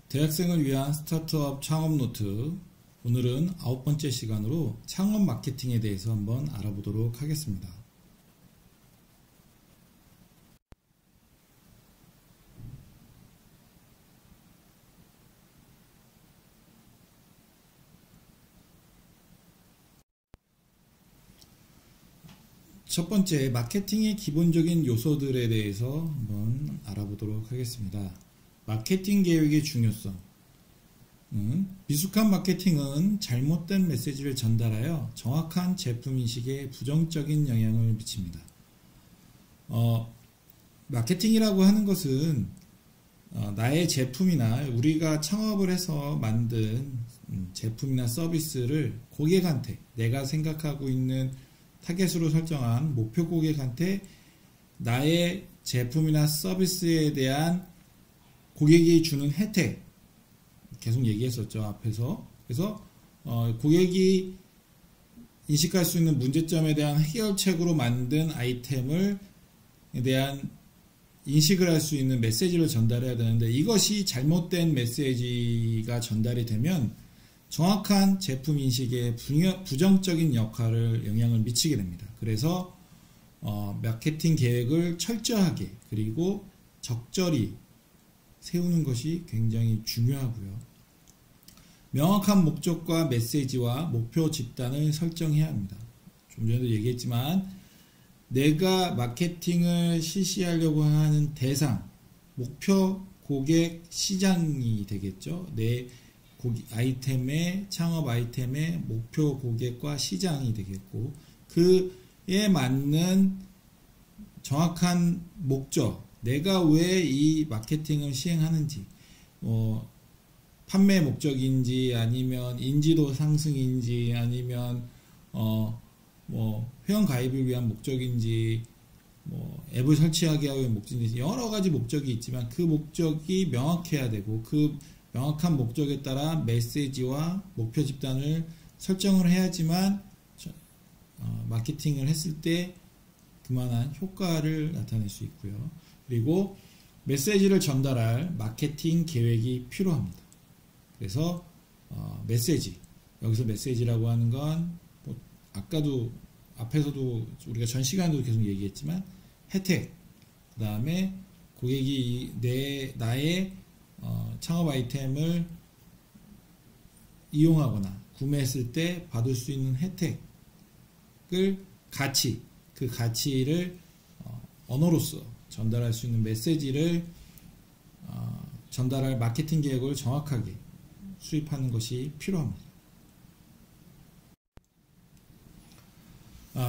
대학생을 위한 스타트업 창업 노트. 오늘은 9번째 시간으로 창업 마케팅에 대해서 한번 알아보도록 하겠습니다. 첫 번째, 마케팅의 기본적인 요소들에 대해서 한번 알아보도록 하겠습니다. 마케팅 계획의 중요성. 미숙한 마케팅은 잘못된 메시지를 전달하여 정확한 제품인식에 부정적인 영향을 미칩니다. 마케팅이라고 하는 것은 나의 제품이나 우리가 창업을 해서 만든 제품이나 서비스를 고객한테, 내가 생각하고 있는 타겟으로 설정한 목표 고객한테 나의 제품이나 서비스에 대한 고객이 주는 혜택, 계속 얘기했었죠 앞에서. 그래서 고객이 인식할 수 있는 문제점에 대한 해결책으로 만든 아이템을 대한 인식을 할 수 있는 메시지를 전달해야 되는데, 이것이 잘못된 메시지가 전달이 되면 정확한 제품 인식에 부정적인 영향을 미치게 됩니다. 그래서 마케팅 계획을 철저하게 그리고 적절히 세우는 것이 굉장히 중요하고요. 명확한 목적과 메시지와 목표 집단을 설정해야 합니다. 좀 전에도 얘기했지만 내가 마케팅을 실시하려고 하는 대상, 목표 고객 시장이 되겠죠. 내 아이템의 창업 아이템의 목표 고객과 시장이 되겠고, 그에 맞는 정확한 목적, 내가 왜 이 마케팅을 시행하는지, 판매 목적인지 아니면 인지도 상승인지 아니면 회원 가입을 위한 목적인지, 앱을 설치하기 위한 목적인지, 여러 가지 목적이 있지만 그 목적이 명확해야 되고, 그 명확한 목적에 따라 메시지와 목표 집단을 설정을 해야지만 마케팅을 했을 때 그만한 효과를 나타낼 수 있고요. 그리고 메시지를 전달할 마케팅 계획이 필요합니다. 그래서 메시지, 여기서 메시지라고 하는 건 아까도 앞에서도 우리가 전 시간에도 계속 얘기했지만 혜택, 그 다음에 고객이 나의 창업 아이템을 이용하거나 구매했을 때 받을 수 있는 혜택을, 그 가치를 언어로서 전달할 수 있는 메시지를 전달할 마케팅 계획을 정확하게 수립하는 것이 필요합니다.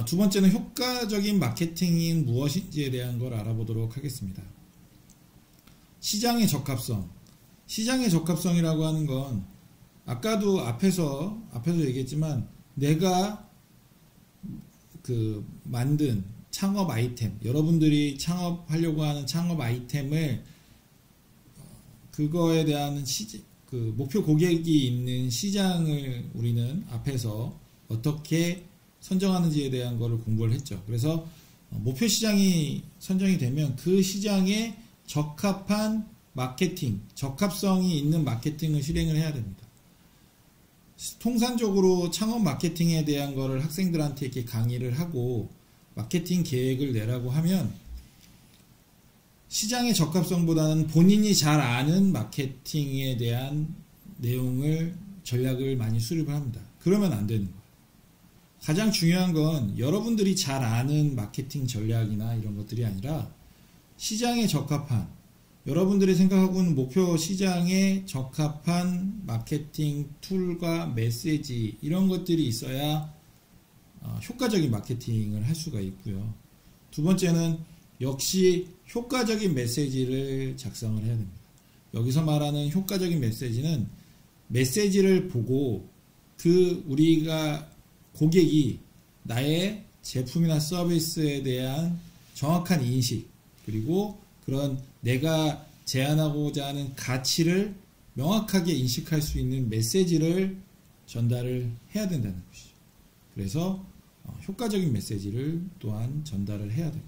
두 번째는 효과적인 마케팅이 무엇인지에 대한 걸 알아보도록 하겠습니다. 시장의 적합성. 시장의 적합성이라고 하는 건 아까도 앞에서 얘기했지만 내가 만든 창업 아이템, 여러분들이 창업하려고 하는 창업 아이템을 그거에 대한 목표 고객이 있는 시장을 우리는 앞에서 어떻게 선정하는지에 대한 거를 공부를 했죠. 그래서 목표 시장이 선정이 되면 그 시장에 적합한 마케팅, 적합성이 있는 마케팅을 실행을 해야 됩니다. 통산적으로 창업 마케팅에 대한 거를 학생들한테 이렇게 강의를 하고 마케팅 계획을 내라고 하면 시장의 적합성보다는 본인이 잘 아는 마케팅에 대한 내용을, 전략을 많이 수립을 합니다. 그러면 안 되는 거예요. 가장 중요한 건 여러분들이 잘 아는 마케팅 전략이나 이런 것들이 아니라 시장에 적합한, 여러분들이 생각하고 있는 목표 시장에 적합한 마케팅 툴과 메시지, 이런 것들이 있어야 효과적인 마케팅을 할 수가 있고요. 두 번째는 역시 효과적인 메시지를 작성을 해야 됩니다. 여기서 말하는 효과적인 메시지는 메시지를 보고 우리가 고객이 나의 제품이나 서비스에 대한 정확한 인식, 그리고 그런 내가 제안하고자 하는 가치를 명확하게 인식할 수 있는 메시지를 전달을 해야 된다는 것이죠. 그래서 효과적인 메시지를 또한 전달을 해야 되고,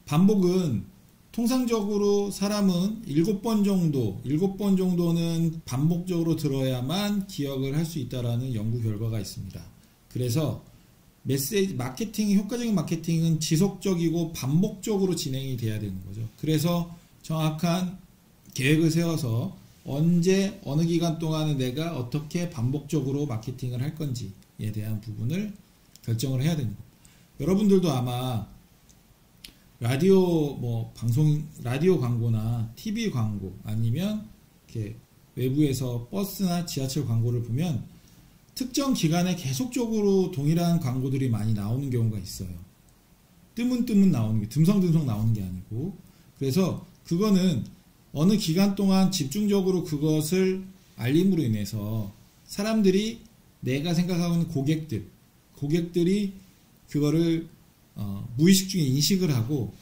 반복은 통상적으로 사람은 7번 정도는 반복적으로 들어야만 기억을 할 수 있다라는 연구 결과가 있습니다. 그래서 효과적인 마케팅은 지속적이고 반복적으로 진행이 돼야 되는 거죠. 그래서 정확한 계획을 세워서 언제, 어느 기간 동안에 내가 어떻게 반복적으로 마케팅을 할 건지에 대한 부분을 결정을 해야 되는 겁니다. 여러분들도 아마 라디오 광고나 TV 광고 아니면 이렇게 외부에서 버스나 지하철 광고를 보면 특정 기간에 계속적으로 동일한 광고들이 많이 나오는 경우가 있어요. 뜨문뜨문 나오는 게, 듬성듬성 나오는 게 아니고, 그래서 그거는 어느 기간 동안 집중적으로 그것을 알림으로 인해서 사람들이, 내가 생각하고 있는 고객들이 그거를 무의식 중에 인식을 하고,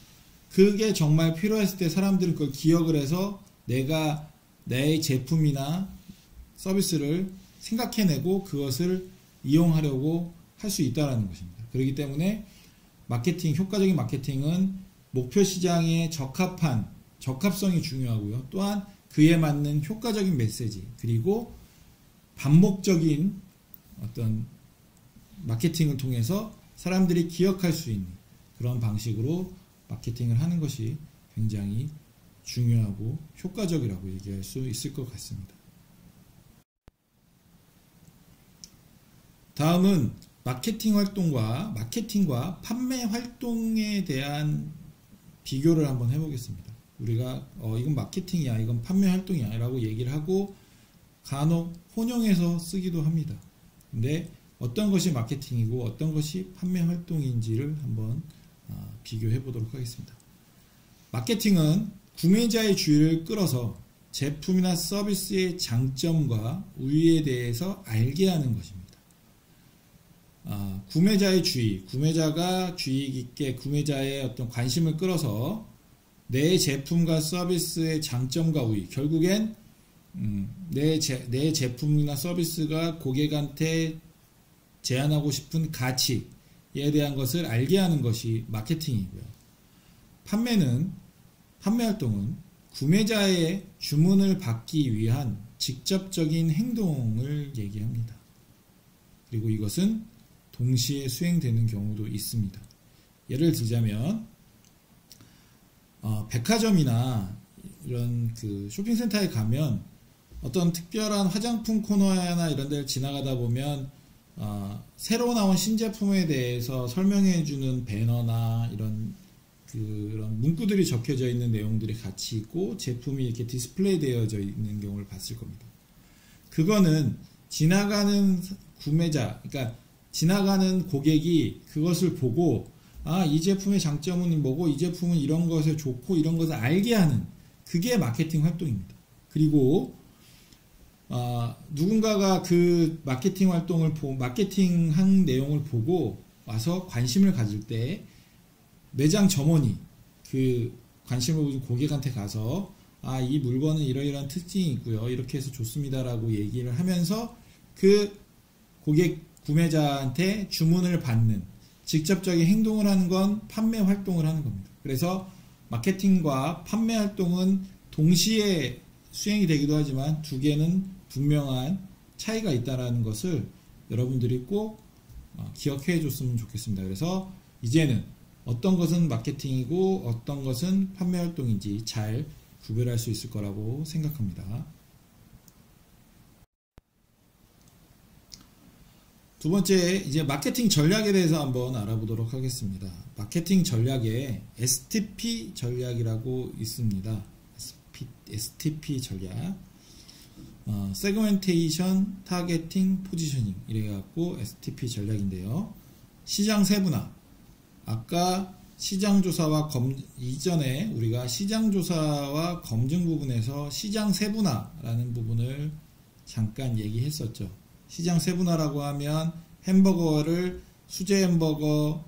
그게 정말 필요했을 때 사람들은 그걸 기억을 해서 내가 내 제품이나 서비스를 생각해내고 그것을 이용하려고 할 수 있다는 것입니다. 그렇기 때문에 효과적인 마케팅은 목표 시장에 적합성이 중요하고요. 또한 그에 맞는 효과적인 메시지, 그리고 반복적인 어떤 마케팅을 통해서 사람들이 기억할 수 있는 그런 방식으로 마케팅을 하는 것이 굉장히 중요하고 효과적이라고 얘기할 수 있을 것 같습니다. 다음은 마케팅과 판매 활동에 대한 비교를 한번 해보겠습니다. 우리가 이건 마케팅이야, 이건 판매 활동이야 라고 얘기를 하고 간혹 혼용해서 쓰기도 합니다. 근데 어떤 것이 마케팅이고 어떤 것이 판매 활동인지를 한번 비교해 보도록 하겠습니다. 마케팅은 구매자의 주의를 끌어서 제품이나 서비스의 장점과 우위에 대해서 알게 하는 것입니다. 구매자의 주의, 구매자가 주의 깊게 구매자의 어떤 관심을 끌어서 내 제품과 서비스의 장점과 우위, 결국엔 내 제품이나 서비스가 고객한테 제안하고 싶은 가치에 대한 것을 알게 하는 것이 마케팅이고요. 판매 활동은 구매자의 주문을 받기 위한 직접적인 행동을 얘기합니다. 그리고 이것은 동시에 수행되는 경우도 있습니다. 예를 들자면 백화점이나 이런 그 쇼핑센터에 가면 어떤 특별한 화장품 코너나 이런 데를 지나가다 보면 새로 나온 신제품에 대해서 설명해주는 배너나 이런 그런 문구들이 적혀져 있는 내용들이 같이 있고 제품이 이렇게 디스플레이 되어져 있는 경우를 봤을 겁니다. 그거는 지나가는 구매자, 그러니까 지나가는 고객이 그것을 보고 이 제품의 장점은 뭐고 이 제품은 이런 것에 좋고 이런 것을 알게 하는, 그게 마케팅 활동입니다. 그리고 누군가가 그 마케팅한 내용을 보고 와서 관심을 가질 때 매장 점원이 그 관심을 가진 고객한테 가서 이 물건은 이러이러한 특징이 있고요, 이렇게 해서 좋습니다라고 얘기를 하면서 그 구매자한테 주문을 받는 직접적인 행동을 하는 건 판매 활동을 하는 겁니다. 그래서 마케팅과 판매 활동은 동시에 수행이 되기도 하지만 두 개는 분명한 차이가 있다는 것을 여러분들이 꼭 기억해 줬으면 좋겠습니다. 그래서 이제는 어떤 것은 마케팅이고 어떤 것은 판매 활동인지 잘 구별할 수 있을 거라고 생각합니다. 두 번째, 이제 마케팅 전략에 대해서 한번 알아보도록 하겠습니다. 마케팅 전략에 STP 전략이라고 있습니다. STP 전략. 세그멘테이션, 타겟팅, 포지셔닝 이래갖고 STP 전략인데요. 시장 세분화. 아까 시장조사와 이전에 우리가 시장조사와 검증 부분에서 시장 세분화라는 부분을 잠깐 얘기했었죠. 시장 세분화라고 하면 햄버거를 수제 햄버거,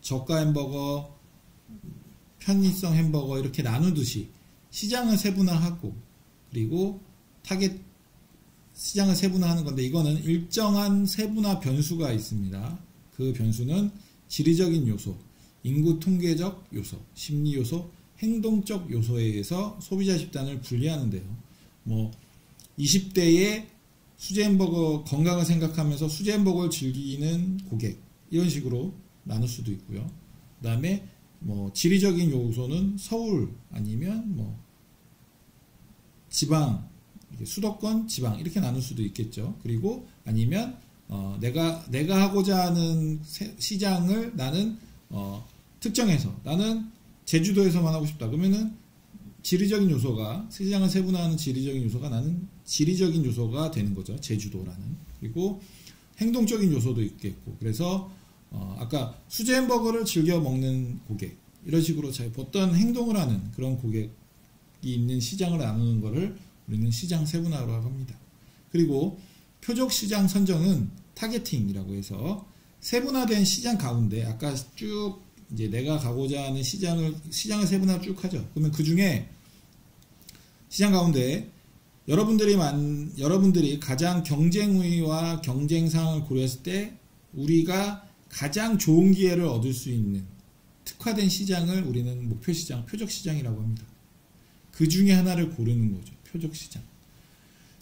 저가 햄버거, 편의성 햄버거 이렇게 나누듯이 시장을 세분화하고, 그리고 타겟 시장을 세분화하는 건데, 이거는 일정한 세분화 변수가 있습니다. 그 변수는 지리적인 요소, 인구 통계적 요소, 심리 요소, 행동적 요소에 의해서 소비자 집단을 분리하는데요. 뭐 20대의 수제 햄버거 건강을 생각하면서 수제 햄버거를 즐기는 고객 이런 식으로 나눌 수도 있고요. 그 다음에 뭐 지리적인 요소는 서울 아니면 뭐 지방, 수도권, 지방 이렇게 나눌 수도 있겠죠. 그리고 아니면 내가 하고자 하는 시장을 나는 특정해서 나는 제주도에서만 하고 싶다. 그러면은 지리적인 요소가 시장을 세분화하는 지리적인 요소가 나는 지리적인 요소가 되는 거죠. 제주도라는. 그리고 행동적인 요소도 있겠고. 그래서 아까 수제 햄버거를 즐겨 먹는 고객 이런 식으로 어떤 행동을 하는 그런 고객이 있는 시장을 나누는 것을 우리는 시장 세분화라고 합니다. 그리고 표적 시장 선정은 타겟팅이라고 해서 세분화된 시장 가운데 아까 쭉 이제 내가 가고자 하는 시장을 세분화 쭉 하죠. 그러면 그 중에 시장 가운데 여러분들이 가장 경쟁 우위와 경쟁 상황을 고려했을 때 우리가 가장 좋은 기회를 얻을 수 있는 특화된 시장을 우리는 목표 시장, 표적 시장이라고 합니다. 그 중에 하나를 고르는 거죠. 표적 시장.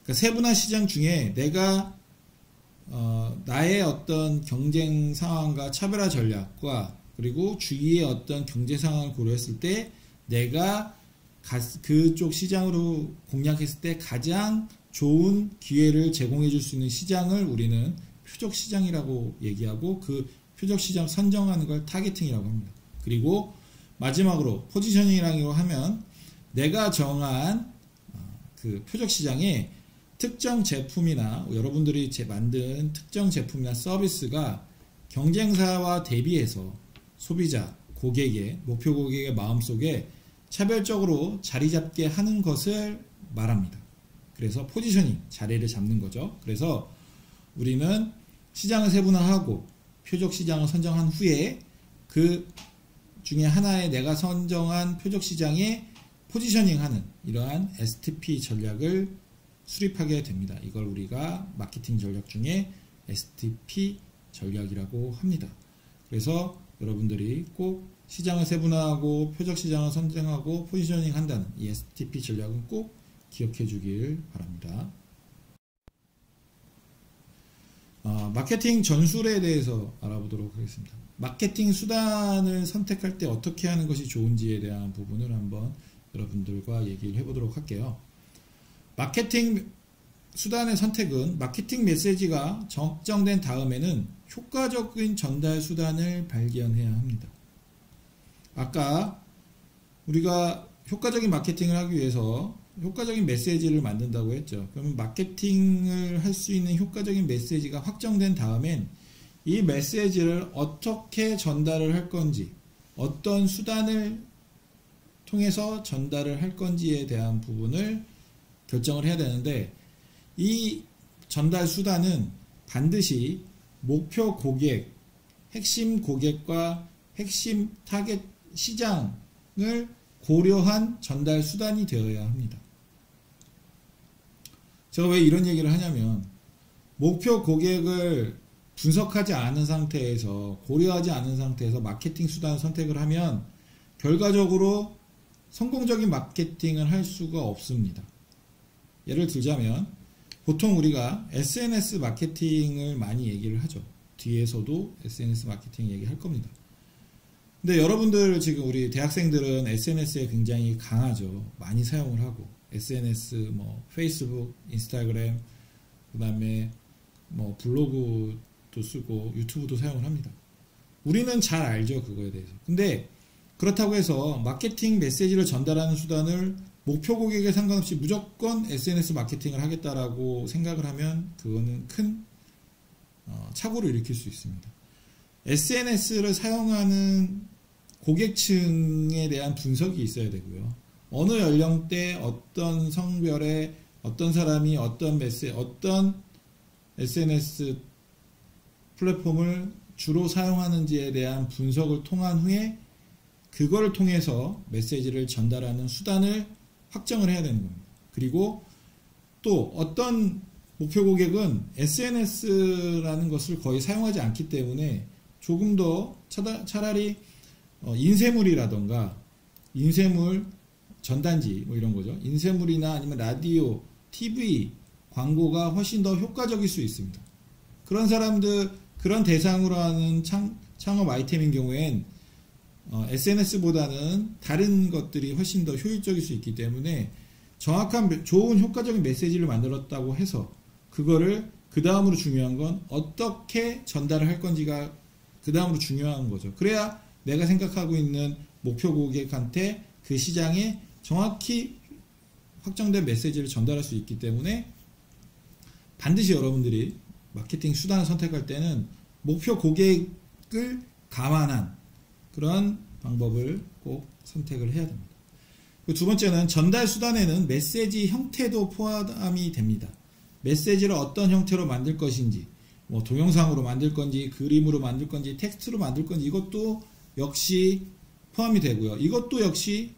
그러니까 세분화 시장 중에 내가 나의 어떤 경쟁 상황과 차별화 전략과 그리고 주위의 어떤 경제 상황을 고려했을 때 내가 그쪽 시장으로 공략했을 때 가장 좋은 기회를 제공해 줄 수 있는 시장을 우리는 표적 시장이라고 얘기하고 그 표적 시장 선정하는 걸 타겟팅이라고 합니다. 그리고 마지막으로 포지셔닝이라고 하면 내가 정한 그 표적 시장에 특정 제품이나 여러분들이 만든 특정 제품이나 서비스가 경쟁사와 대비해서 소비자, 고객의, 목표 고객의 마음속에 차별적으로 자리 잡게 하는 것을 말합니다. 그래서 포지셔닝, 자리를 잡는 거죠. 그래서 우리는 시장을 세분화하고 표적 시장을 선정한 후에 그 중에 하나의 내가 선정한 표적 시장에 포지셔닝하는 이러한 STP 전략을 수립하게 됩니다. 이걸 우리가 마케팅 전략 중에 STP 전략이라고 합니다. 그래서 여러분들이 꼭 시장을 세분화하고 표적 시장을 선정하고 포지셔닝 한다는 이 STP 전략은 꼭 기억해 주길 바랍니다. 마케팅 전술에 대해서 알아보도록 하겠습니다. 마케팅 수단을 선택할 때 어떻게 하는 것이 좋은지에 대한 부분을 한번 여러분들과 얘기를 해보도록 할게요. 마케팅 수단의 선택은 마케팅 메시지가 적정된 다음에는 효과적인 전달 수단을 발견해야 합니다. 아까 우리가 효과적인 마케팅을 하기 위해서 효과적인 메시지를 만든다고 했죠. 그러면 마케팅을 할 수 있는 효과적인 메시지가 확정된 다음엔 이 메시지를 어떻게 전달을 할 건지, 어떤 수단을 통해서 전달을 할 건지에 대한 부분을 결정을 해야 되는데, 이 전달 수단은 반드시 목표 고객, 핵심 고객과 핵심 타겟 시장을 고려한 전달 수단이 되어야 합니다. 제가 왜 이런 얘기를 하냐면, 목표 고객을 분석하지 않은 상태에서, 고려하지 않은 상태에서 마케팅 수단을 선택을 하면 결과적으로 성공적인 마케팅을 할 수가 없습니다. 예를 들자면 보통 우리가 SNS 마케팅을 많이 얘기를 하죠. 뒤에서도 SNS 마케팅 얘기할 겁니다. 근데 여러분들 지금 우리 대학생들은 SNS에 굉장히 강하죠. 많이 사용을 하고 SNS 페이스북, 인스타그램, 그 다음에 블로그도 쓰고 유튜브도 사용을 합니다. 우리는 잘 알죠, 그거에 대해서. 근데 그렇다고 해서 마케팅 메시지를 전달하는 수단을 목표 고객에 상관없이 무조건 SNS 마케팅을 하겠다라고 생각을 하면 그거는 큰 착오를 일으킬 수 있습니다. SNS를 사용하는 고객층에 대한 분석이 있어야 되고요. 어느 연령대, 어떤 성별의 어떤 사람이 어떤 SNS 플랫폼을 주로 사용하는지에 대한 분석을 통한 후에 그거를 통해서 메시지를 전달하는 수단을 확정을 해야 되는 겁니다. 그리고 또 어떤 목표 고객은 SNS라는 것을 거의 사용하지 않기 때문에 조금 더 차라리 인쇄물이라던가 인쇄물 전단지 뭐 이런 거죠. 인쇄물이나 아니면 라디오, TV 광고가 훨씬 더 효과적일 수 있습니다. 그런 사람들, 그런 대상으로 하는 창업 아이템인 경우엔 SNS보다는 다른 것들이 훨씬 더 효율적일 수 있기 때문에 정확한 좋은 효과적인 메시지를 만들었다고 해서 그거를 그 다음으로 중요한 건 어떻게 전달을 할 건지가 그 다음으로 중요한 거죠. 그래야 내가 생각하고 있는 목표 고객한테 그 시장에 정확히 확정된 메시지를 전달할 수 있기 때문에 반드시 여러분들이 마케팅 수단을 선택할 때는 목표 고객을 감안한 그런 방법을 꼭 선택을 해야 됩니다. 두 번째는 전달 수단에는 메시지 형태도 포함이 됩니다. 메시지를 어떤 형태로 만들 것인지, 뭐 동영상으로 만들 건지, 그림으로 만들 건지, 텍스트로 만들 건지 이것도 역시 포함이 되고요. 이것도 역시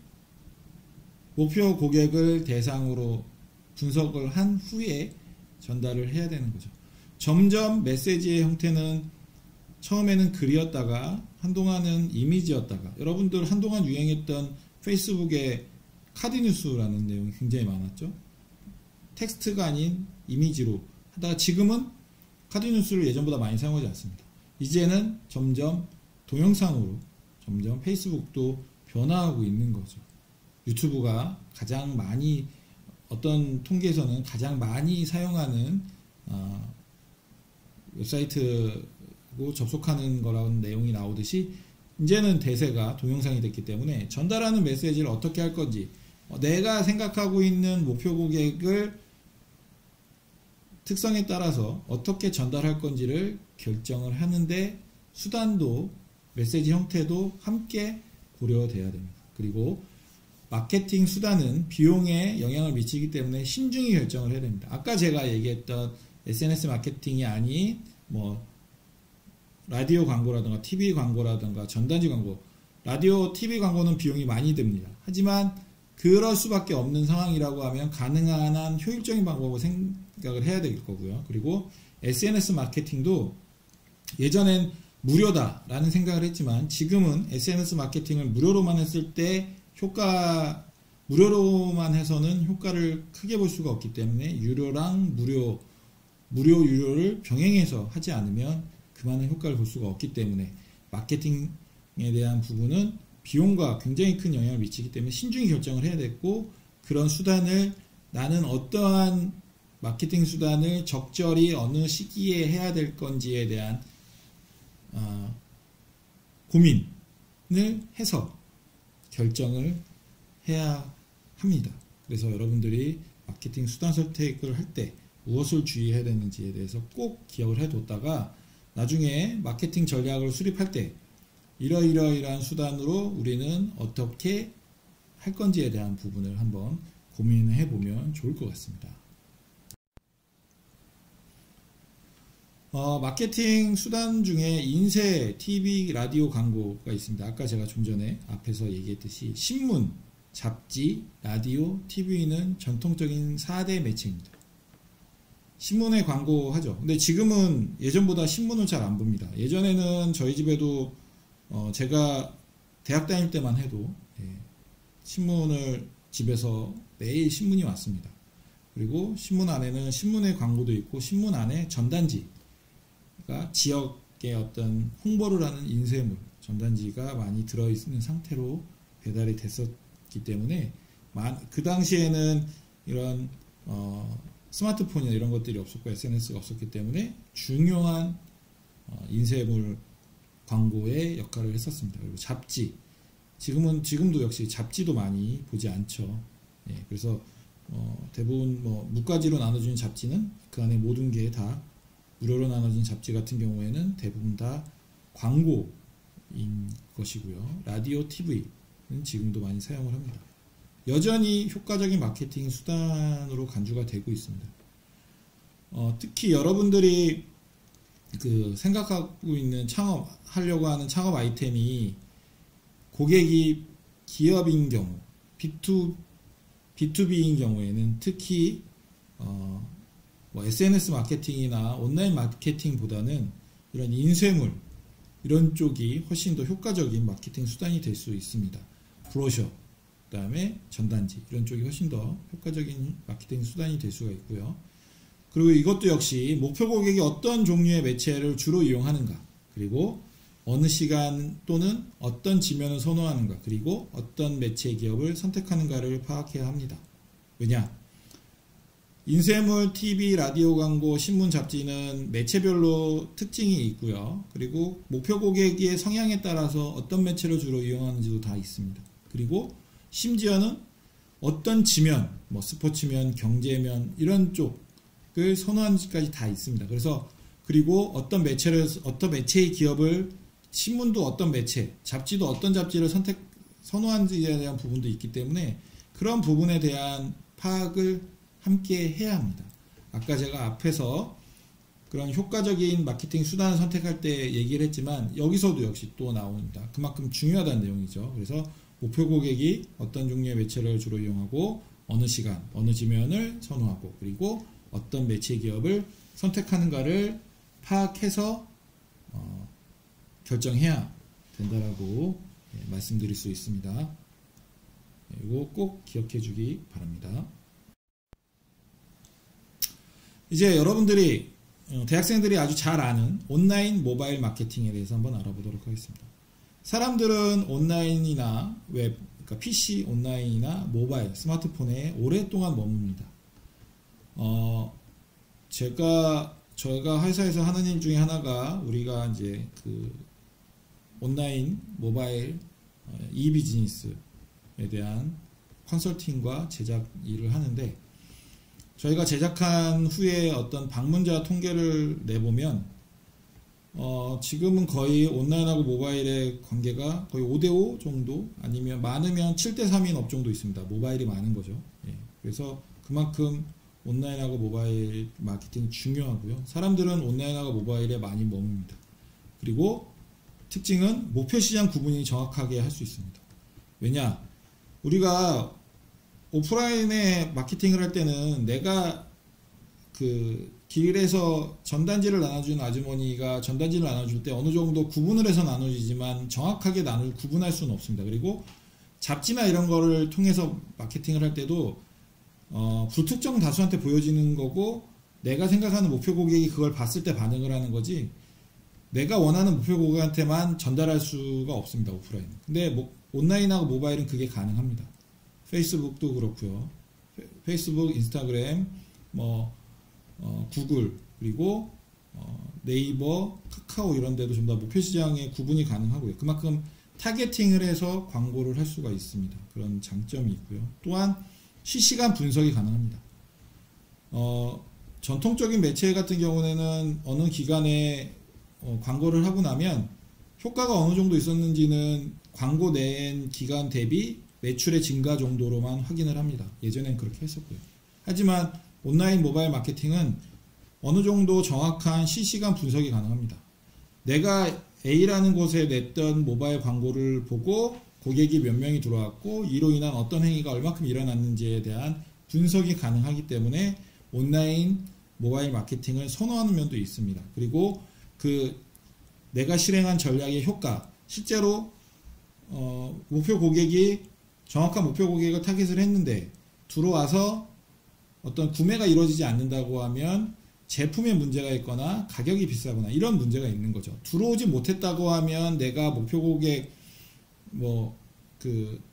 목표 고객을 대상으로 분석을 한 후에 전달을 해야 되는 거죠. 점점 메시지의 형태는 처음에는 글이었다가 한동안은 이미지였다가 여러분들 한동안 유행했던 페이스북에 카드뉴스라는 내용이 굉장히 많았죠. 텍스트가 아닌 이미지로 하다가 지금은 카드뉴스를 예전보다 많이 사용하지 않습니다. 이제는 점점 동영상으로 점점 페이스북도 변화하고 있는 거죠. 유튜브가 가장 많이 어떤 통계에서는 가장 많이 사용하는 웹사이트고 접속하는 거라는 내용이 나오듯이 이제는 대세가 동영상이 됐기 때문에 전달하는 메시지를 어떻게 할 건지 내가 생각하고 있는 목표 고객을 특성에 따라서 어떻게 전달할 건지를 결정을 하는데 수단도 메시지 형태도 함께 고려돼야 됩니다. 그리고 마케팅 수단은 비용에 영향을 미치기 때문에 신중히 결정을 해야 됩니다. 아까 제가 얘기했던 SNS 마케팅이 아닌 뭐 라디오 광고라든가 TV 광고라든가 전단지 광고, 라디오, TV 광고는 비용이 많이 듭니다. 하지만 그럴 수밖에 없는 상황이라고 하면 가능한 한 효율적인 방법을 생각을 해야 될 거고요. 그리고 SNS 마케팅도 예전엔 무료다라는 생각을 했지만 지금은 SNS 마케팅을 무료로만 했을 때 무료로만 해서는 효과를 크게 볼 수가 없기 때문에 유료랑 유료를 병행해서 하지 않으면 그만한 효과를 볼 수가 없기 때문에 마케팅에 대한 부분은 비용과 굉장히 큰 영향을 미치기 때문에 신중히 결정을 해야 되고 그런 수단을 나는 어떠한 마케팅 수단을 적절히 어느 시기에 해야 될 건지에 대한 고민을 해서 결정을 해야 합니다. 그래서 여러분들이 마케팅 수단 선택을 할 때 무엇을 주의해야 되는지에 대해서 꼭 기억을 해뒀다가 나중에 마케팅 전략을 수립할 때 이러이러이러한 수단으로 우리는 어떻게 할 건지에 대한 부분을 한번 고민해 보면 좋을 것 같습니다. 마케팅 수단 중에 인쇄, TV, 라디오 광고가 있습니다. 아까 제가 좀 전에 앞에서 얘기했듯이 신문, 잡지, 라디오, TV는 전통적인 4대 매체입니다. 신문에 광고하죠. 근데 지금은 예전보다 신문을 잘 안 봅니다. 예전에는 저희 집에도 제가 대학 다닐 때만 해도 신문을 집에서 매일 신문이 왔습니다. 그리고 신문 안에는 신문의 광고도 있고 신문 안에 전단지가 지역의 어떤 홍보를 하는 인쇄물, 전단지가 많이 들어있는 상태로 배달이 됐었기 때문에 그 당시에는 이런 스마트폰이나 이런 것들이 없었고 SNS가 없었기 때문에 중요한 인쇄물 광고의 역할을 했었습니다. 그리고 잡지, 지금도 역시 잡지도 많이 보지 않죠. 그래서 대부분 무가지로 나눠주는 잡지는 그 안에 모든 게 다 무료로 나눠진 잡지 같은 경우에는 대부분 다 광고인 것이고요. 라디오, TV는 지금도 많이 사용을 합니다. 여전히 효과적인 마케팅 수단으로 간주가 되고 있습니다. 특히 여러분들이 생각하고 있는 하려고 하는 창업 아이템이 고객이 기업인 경우, B2B인 경우에는 특히 SNS 마케팅이나 온라인 마케팅보다는 이런 인쇄물 이런 쪽이 훨씬 더 효과적인 마케팅 수단이 될 수 있습니다. 브로셔, 그 다음에 전단지 이런 쪽이 훨씬 더 효과적인 마케팅 수단이 될 수가 있고요. 그리고 이것도 역시 목표 고객이 어떤 종류의 매체를 주로 이용하는가, 그리고 어느 시간 또는 어떤 지면을 선호하는가, 그리고 어떤 매체 기업을 선택하는가를 파악해야 합니다. 왜냐? 인쇄물, TV, 라디오 광고, 신문, 잡지는 매체별로 특징이 있고요. 그리고 목표 고객의 성향에 따라서 어떤 매체를 주로 이용하는지도 다 있습니다. 그리고 심지어는 어떤 지면, 뭐 스포츠면, 경제면 이런 쪽을 선호하는지까지 다 있습니다. 그래서 그리고 어떤 매체의 기업을, 신문도 어떤 매체, 잡지도 어떤 잡지를 선호하는지에 대한 부분도 있기 때문에 그런 부분에 대한 파악을 함께 해야 합니다. 아까 제가 앞에서 그런 효과적인 마케팅 수단을 선택할 때 얘기를 했지만 여기서도 역시 또 나옵니다. 그만큼 중요하다는 내용이죠. 그래서 목표 고객이 어떤 종류의 매체를 주로 이용하고 어느 시간, 어느 지면을 선호하고 그리고 어떤 매체 기업을 선택하는가를 파악해서 결정해야 된다라고 말씀드릴 수 있습니다. 이거 꼭 기억해 주기 바랍니다. 이제 여러분들이 대학생들이 아주 잘 아는 온라인 모바일 마케팅에 대해서 한번 알아보도록 하겠습니다. 사람들은 온라인이나 웹, 그러니까 PC 온라인이나 모바일, 스마트폰에 오랫동안 머뭅니다. 저희가 회사에서 하는 일 중에 하나가 우리가 이제 그 온라인 모바일 이비즈니스에 대한 컨설팅과 제작 일을 하는데, 저희가 제작한 후에 어떤 방문자 통계를 내보면 지금은 거의 온라인하고 모바일의 관계가 거의 5대5 정도, 아니면 많으면 7대3인 업종도 있습니다. 모바일이 많은 거죠. 그래서 그만큼 온라인하고 모바일 마케팅이 중요하고요. 사람들은 온라인하고 모바일에 많이 머뭅니다. 그리고 특징은 목표 시장 구분이 정확하게 할 수 있습니다. 왜냐? 우리가 오프라인에 마케팅을 할 때는 내가 그 길에서 전단지를 나눠주는 아주머니가 전단지를 나눠줄 때 어느 정도 구분을 해서 나눠지지만 정확하게 구분할 수는 없습니다. 그리고 잡지나 이런 거를 통해서 마케팅을 할 때도 불특정 다수한테 보여지는 거고, 내가 생각하는 목표 고객이 그걸 봤을 때 반응을 하는 거지 내가 원하는 목표 고객한테만 전달할 수가 없습니다. 오프라인. 근데 온라인하고 모바일은 그게 가능합니다. 페이스북도 그렇고요. 페이스북, 인스타그램, 구글, 그리고 네이버, 카카오 이런 데도 전부 다 목표 시장의 구분이 가능하고요. 그만큼 타겟팅을 해서 광고를 할 수가 있습니다. 그런 장점이 있고요. 또한 실시간 분석이 가능합니다. 전통적인 매체 같은 경우에는 어느 기간에 광고를 하고 나면 효과가 어느 정도 있었는지는 광고 낸 기간 대비 매출의 증가 정도로만 확인을 합니다. 예전엔 그렇게 했었고요. 하지만 온라인 모바일 마케팅은 어느 정도 정확한 실시간 분석이 가능합니다. 내가 A라는 곳에 냈던 모바일 광고를 보고 고객이 몇 명이 들어왔고 이로 인한 어떤 행위가 얼마큼 일어났는지에 대한 분석이 가능하기 때문에 온라인 모바일 마케팅을 선호하는 면도 있습니다. 그리고 내가 실행한 전략의 효과, 실제로 목표 고객이 정확한 목표 고객을 타겟을 했는데 들어와서 어떤 구매가 이루어지지 않는다고 하면 제품에 문제가 있거나 가격이 비싸거나 이런 문제가 있는 거죠. 들어오지 못했다고 하면 내가 목표 고객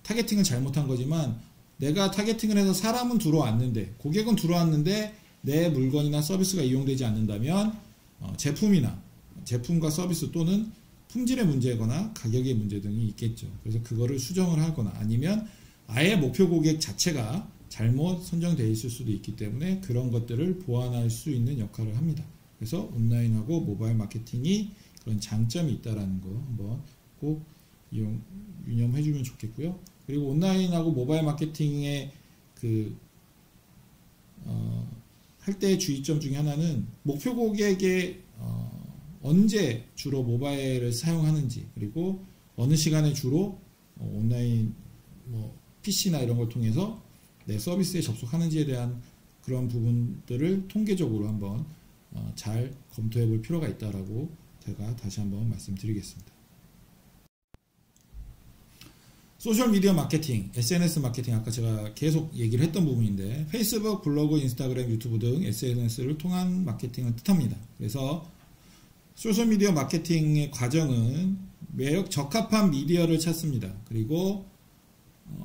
타겟팅을 잘못한 거지만, 내가 타겟팅을 해서 사람은 들어왔는데 고객은 들어왔는데 내 물건이나 서비스가 이용되지 않는다면 제품과 서비스 또는 품질의 문제거나 가격의 문제 등이 있겠죠. 그래서 그거를 수정을 하거나 아니면 아예 목표 고객 자체가 잘못 선정되어 있을 수도 있기 때문에 그런 것들을 보완할 수 있는 역할을 합니다. 그래서 온라인하고 모바일 마케팅이 그런 장점이 있다는 거 한번 꼭 유념해 주면 좋겠고요. 그리고 온라인하고 모바일 마케팅의 할 때의 주의점 중에 하나는 목표 고객의 언제 주로 모바일을 사용하는지, 그리고 어느 시간에 주로 온라인 PC나 이런 걸 통해서 내 서비스에 접속하는지에 대한 그런 부분들을 통계적으로 한번 잘 검토해 볼 필요가 있다라고 제가 다시 한번 말씀드리겠습니다. 소셜미디어 마케팅, SNS 마케팅, 아까 제가 계속 얘기를 했던 부분인데, 페이스북, 블로그, 인스타그램, 유튜브 등 SNS를 통한 마케팅을 뜻합니다. 그래서 소셜미디어 마케팅의 과정은 매력 적합한 미디어를 찾습니다. 그리고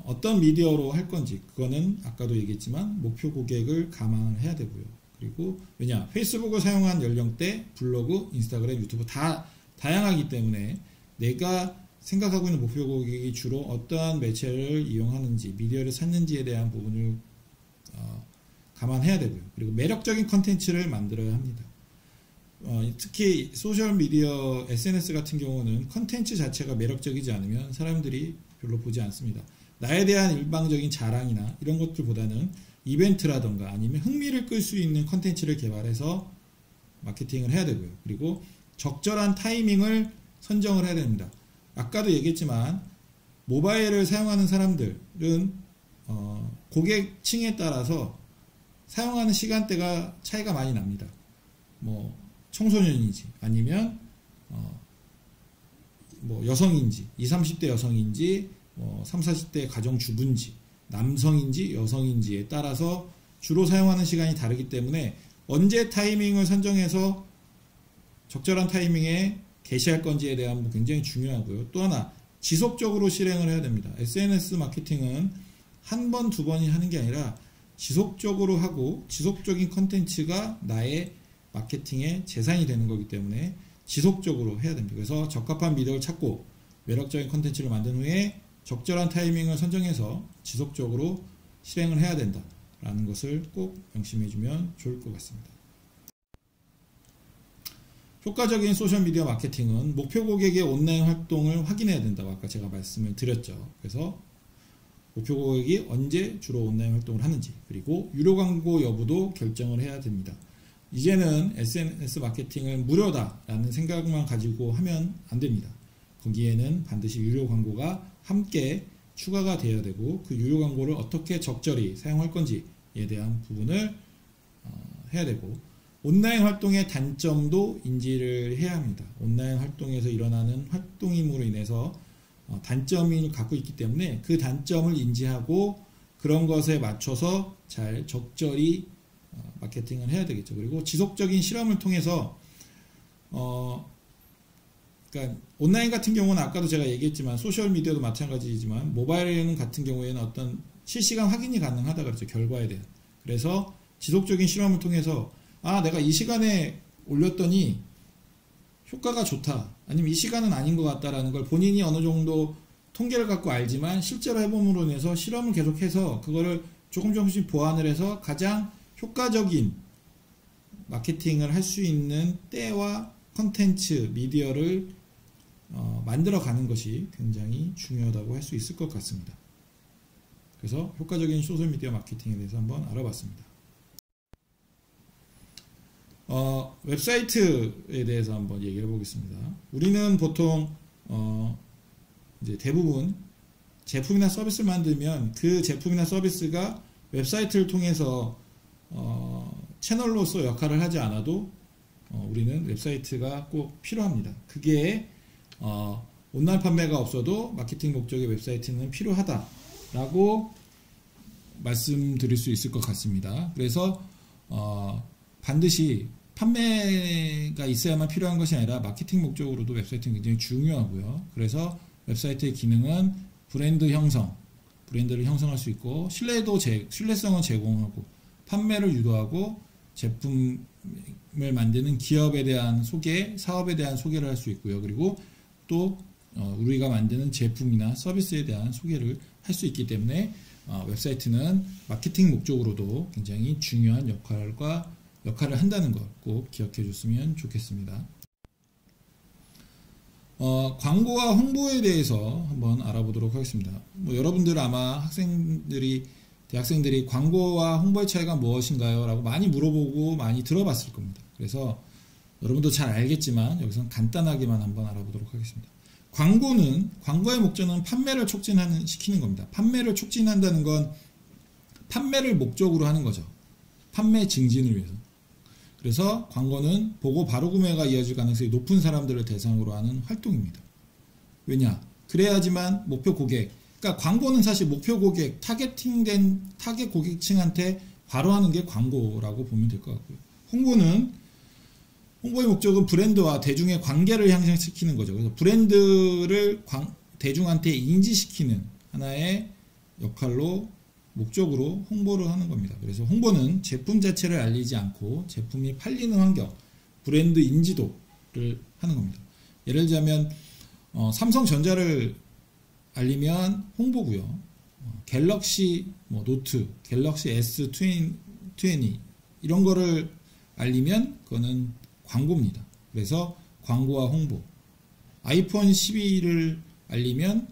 어떤 미디어로 할 건지, 그거는 아까도 얘기했지만 목표 고객을 감안을 해야 되고요. 그리고 왜냐, 페이스북을 사용한 연령대, 블로그, 인스타그램, 유튜브 다 다양하기 때문에 내가 생각하고 있는 목표 고객이 주로 어떠한 매체를 이용하는지, 미디어를 찾는지에 대한 부분을 감안해야 되고요. 그리고 매력적인 컨텐츠를 만들어야 합니다. 특히 소셜미디어 SNS 같은 경우는 컨텐츠 자체가 매력적이지 않으면 사람들이 별로 보지 않습니다. 나에 대한 일방적인 자랑이나 이런 것들보다는 이벤트라던가 아니면 흥미를 끌 수 있는 컨텐츠를 개발해서 마케팅을 해야 되고요. 그리고 적절한 타이밍을 선정을 해야 됩니다. 아까도 얘기했지만 모바일을 사용하는 사람들은 고객층에 따라서 사용하는 시간대가 차이가 많이 납니다. 뭐 청소년인지 아니면 뭐 여성인지 20, 30대 여성인지 30, 40대 가정주부인지 남성인지 여성인지에 따라서 주로 사용하는 시간이 다르기 때문에 언제 타이밍을 선정해서 적절한 타이밍에 게시할 건지에 대한 부분 굉장히 중요하고요. 또 하나 지속적으로 실행을 해야 됩니다. SNS 마케팅은 한 번, 두 번이 하는 게 아니라 지속적으로 하고 지속적인 컨텐츠가 나의 마케팅의 재산이 되는 거기 때문에 지속적으로 해야 됩니다. 그래서 적합한 미디어를 찾고 매력적인 컨텐츠를 만든 후에 적절한 타이밍을 선정해서 지속적으로 실행을 해야 된다라는 것을 꼭 명심해 주면 좋을 것 같습니다. 효과적인 소셜미디어 마케팅은 목표 고객의 온라인 활동을 확인해야 된다고 아까 제가 말씀을 드렸죠. 그래서 목표 고객이 언제 주로 온라인 활동을 하는지, 그리고 유료 광고 여부도 결정을 해야 됩니다. 이제는 SNS 마케팅은 무료다라는 생각만 가지고 하면 안 됩니다. 거기에는 반드시 유료 광고가 함께 추가가 되어야 되고, 그 유료 광고를 어떻게 적절히 사용할 건지에 대한 부분을 해야 되고, 온라인 활동의 단점도 인지를 해야 합니다. 온라인 활동에서 일어나는 활동임으로 인해서 단점을 갖고 있기 때문에 그 단점을 인지하고 그런 것에 맞춰서 잘 적절히 마케팅을 해야 되겠죠. 그리고 지속적인 실험을 통해서 그러니까 온라인 같은 경우는 아까도 제가 얘기했지만 소셜미디어도 마찬가지지만 모바일 같은 경우에는 어떤 실시간 확인이 가능하다 그랬죠. 결과에 대한. 그래서 지속적인 실험을 통해서 내가 이 시간에 올렸더니 효과가 좋다, 아니면 이 시간은 아닌 것 같다라는 걸 본인이 어느 정도 통계를 갖고 알지만 실제로 해봄으로 인해서 실험을 계속해서 그거를 조금씩 보완을 해서 가장 효과적인 마케팅을 할 수 있는 때와 컨텐츠, 미디어를 만들어가는 것이 굉장히 중요하다고 할 수 있을 것 같습니다. 그래서 효과적인 소셜미디어 마케팅에 대해서 한번 알아봤습니다. 웹사이트에 대해서 한번 얘기를 해보겠습니다. 우리는 보통 이제 대부분 제품이나 서비스를 만들면 그 제품이나 서비스가 웹사이트를 통해서 채널로서 역할을 하지 않아도 우리는 웹사이트가 꼭 필요합니다. 그게 온라인 판매가 없어도 마케팅 목적의 웹사이트는 필요하다라고 말씀드릴 수 있을 것 같습니다. 그래서 반드시 판매가 있어야만 필요한 것이 아니라 마케팅 목적으로도 웹사이트는 굉장히 중요하고요. 그래서 웹사이트의 기능은 브랜드 형성, 브랜드를 형성할 수 있고 신뢰성을 제공하고 판매를 유도하고 제품을 만드는 기업에 대한 소개, 사업에 대한 소개를 할 수 있고요. 그리고 또 우리가 만드는 제품이나 서비스에 대한 소개를 할 수 있기 때문에 웹사이트는 마케팅 목적으로도 굉장히 중요한 역할을 한다는 것 꼭 기억해 줬으면 좋겠습니다. 광고와 홍보에 대해서 한번 알아보도록 하겠습니다. 여러분들 아마 대학생들이 광고와 홍보의 차이가 무엇인가요? 라고 많이 물어보고 많이 들어봤을 겁니다. 그래서 여러분도 잘 알겠지만 여기서는 간단하게만 한번 알아보도록 하겠습니다. 광고의 목적은 판매를 시키는 겁니다. 판매를 촉진한다는 건 판매를 목적으로 하는 거죠. 판매 증진을 위해서. 그래서 광고는 보고 바로 구매가 이어질 가능성이 높은 사람들을 대상으로 하는 활동입니다. 왜냐? 그래야지만 목표 고객, 그러니까 광고는 사실 목표 고객, 타겟팅된 타겟 고객층한테 바로 하는 게 광고라고 보면 될 것 같고요. 홍보의 목적은 브랜드와 대중의 관계를 향상시키는 거죠. 그래서 브랜드를 대중한테 인지시키는 하나의 역할로 목적으로 홍보를 하는 겁니다. 그래서 홍보는 제품 자체를 알리지 않고 제품이 팔리는 환경, 브랜드 인지도를 하는 겁니다. 예를 들자면 삼성전자를 알리면 홍보고요. 갤럭시 노트, 갤럭시 S20 이런 거를 알리면 그거는 광고입니다. 그래서 광고와 홍보. 아이폰 12를 알리면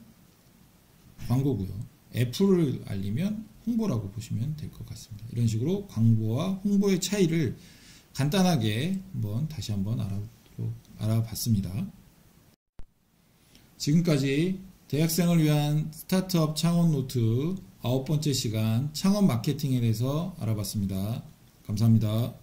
광고고요. 애플을 알리면 홍보라고 보시면 될 것 같습니다. 이런 식으로 광고와 홍보의 차이를 간단하게 다시 한번 알아봤습니다. 지금까지 대학생을 위한 스타트업 창업 노트 9번째 시간 창업 마케팅에 대해서 알아봤습니다. 감사합니다.